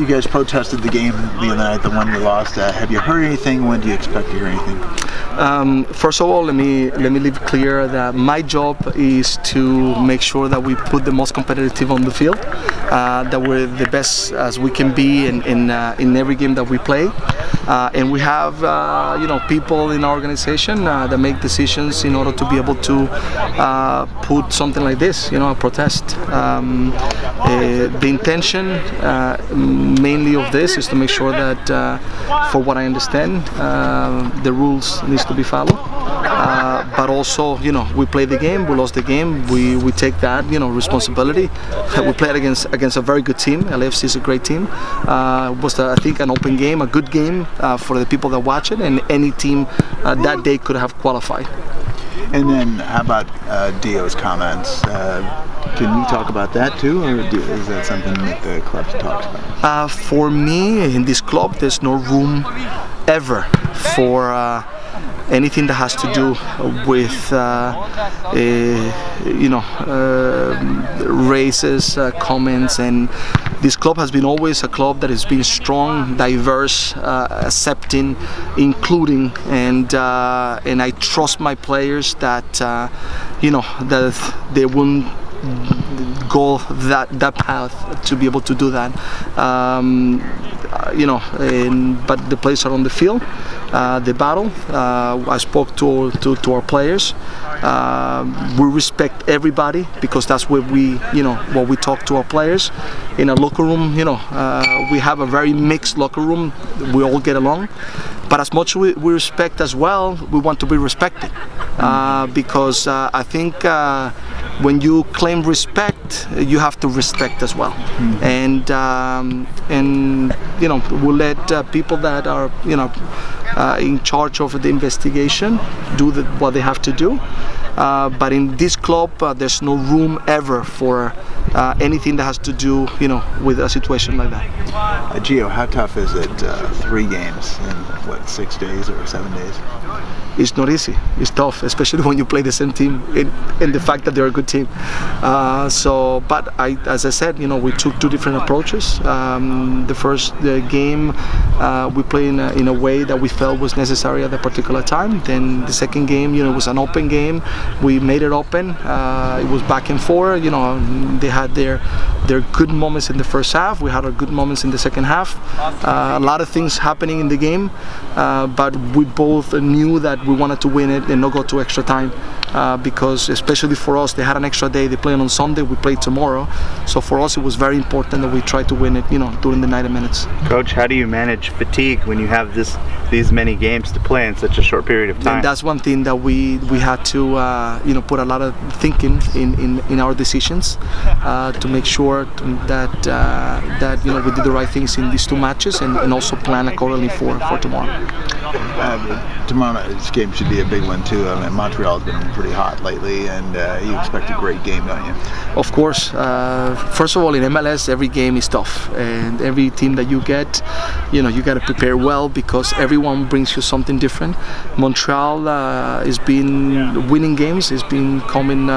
You guys protested the game the other night, the one you lost. Have you heard anything? When do you expect to hear anything? First of all, let me leave clear that my job is to make sure that we put the most competitive team on the field, that we're the best as we can be in every game that we play, and we have people in our organization that make decisions in order to be able to put something like this, a protest. The intention mainly of this is to make sure that, for what I understand, the rules needs to be followed. But also, we play the game, we lost the game, we take that, responsibility. We played against a very good team. LAFC is a great team. It was, I think, an open game, a good game for the people that watch it, and any team that day could have qualified. And then, how about Dio's comments? Can you talk about that too, or is that something that the club talks about? For me, in this club, there's no room ever for anything that has to do with racist comments. And this club has been always a club that has been strong, diverse, accepting, including, and I trust my players that that they won't go that path to be able to do that. But the players are on the field, the battle. I spoke to our players. We respect everybody because that's what we talk to our players. In a locker room, we have a very mixed locker room. We all get along, but as much we respect as well, we want to be respected, because I think when you claim respect, you have to respect as well. And we'll let people that are in charge of the investigation do what they have to do. But in this club, there's no room ever for anything that has to do, with a situation like that. Gio, how tough is it? 3 games in what, 6 days or 7 days? It's not easy. It's tough, especially when you play the same team, and the fact that they're a good team. But as I said, we took 2 different approaches. The first game, we played in a way that we felt was necessary at that particular time. Then the second game, it was an open game. We made it open. It was back and forth. They had their good moments in the first half. We had our good moments in the second half. A lot of things happening in the game, but we both knew that we wanted to win it and not go to extra time, because especially for us, they had an extra day. They played on Sunday, we played tomorrow. So for us, it was very important that we tried to win it, during the 90 minutes. Coach, how do you manage fatigue when you have these many games to play in such a short period of time? And that's one thing that we had to put a lot of thinking in our decisions to make sure that we did the right things in these 2 matches, and also plan accordingly for tomorrow. Tomorrow's game should be a big one too. I mean, Montreal's been pretty hot lately, and you expect a great game, don't you? Of course. First of all, in MLS, every game is tough, and every team that you get, you got to prepare well, because everyone brings you something different. Montreal has been winning games. It's been coming,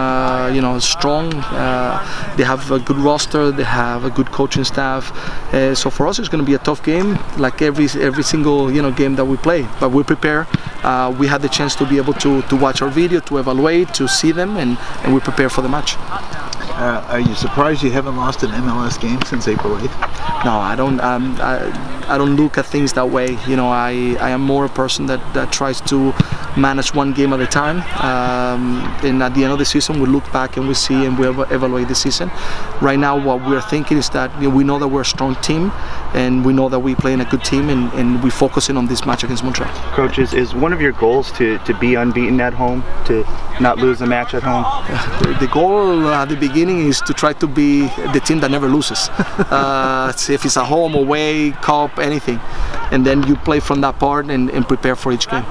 strong. They have a good roster. They have a good coaching staff. So for us, it's going to be a tough game, like every single game that we play. But we prepare. We had the chance to be able to watch our video, to evaluate, to see them, and we prepare for the match. Are you surprised you haven't lost an MLS game since April 8th? No, I don't. I don't look at things that way. I am more a person that tries to manage one game at a time. And at the end of the season, we look back and we see and we evaluate the season. Right now, what we're thinking is that we know that we're a strong team, and we know that we play in a good team, and we're focusing on this match against Montreal. Coach, is one of your goals to be unbeaten at home, to not lose a match at home? The goal at the beginning is to try to be the team that never loses. If it's a home, away, cup, anything. And then you play from that part and prepare for each game.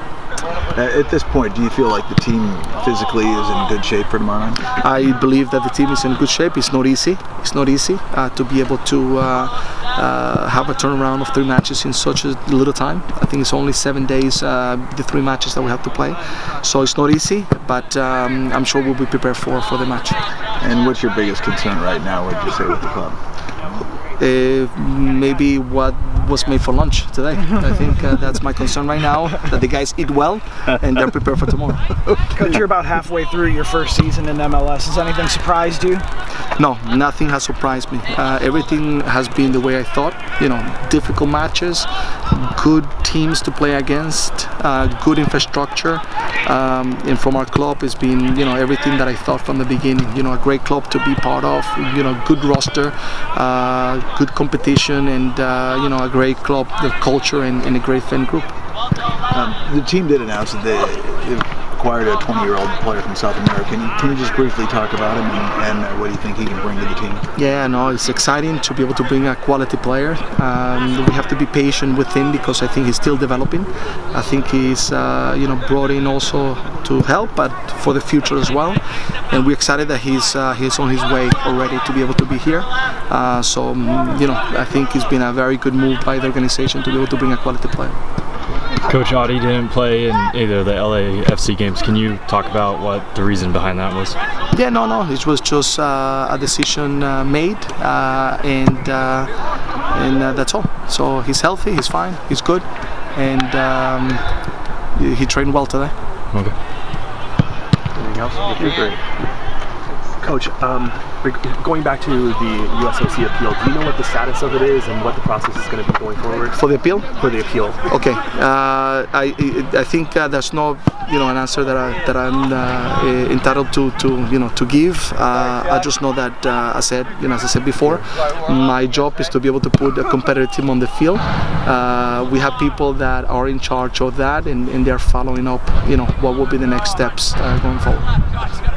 At this point, do you feel like the team physically is in good shape for tomorrow night? I believe that the team is in good shape. It's not easy. It's not easy to be able to have a turnaround of 3 matches in such a little time. I think it's only 7 days, the 3 matches that we have to play. So it's not easy, but I'm sure we'll be prepared for the match. And what's your biggest concern right now, would you say, with the club? maybe what was made for lunch today. I think that's my concern right now, that the guys eat well and they're prepared for tomorrow. Coach, you're about halfway through your first season in MLS. Has anything surprised you? No, nothing has surprised me. Everything has been the way I thought. You know, difficult matches, good teams to play against, good infrastructure, and from our club it's been, you know, everything that I thought from the beginning. You know, a great club to be part of. You know, good roster, good competition, and you know, a great club, the culture, and a great fan group. The team did announce that they acquired a 20-year-old player from South America. Can you just briefly talk about him and what do you think he can bring to the team? Yeah, no, it's exciting to be able to bring a quality player. We have to be patient with him because I think he's still developing. I think he's you know, brought in also to help, but for the future as well. And we're excited that he's on his way already to be able to be here. So you know, I think it's been a very good move by the organization to be able to bring a quality player. Coach Adi didn't play in either of the LAFC games. Can you talk about what the reason behind that was? Yeah, no, it was just a decision made, and that's all. So he's healthy, he's fine, he's good, and he trained well today. Okay. Anything else? Okay, great. Coach, going back to the USOC appeal, do you know what the status of it is and what the process is going to be going forward? For the appeal? For the appeal. Okay. I think there's no, you know, an answer that I'm entitled to you know, to give. I just know that as I said before, my job is to be able to put a competitive team on the field. We have people that are in charge of that, and they're following up, you know, what will be the next steps going forward.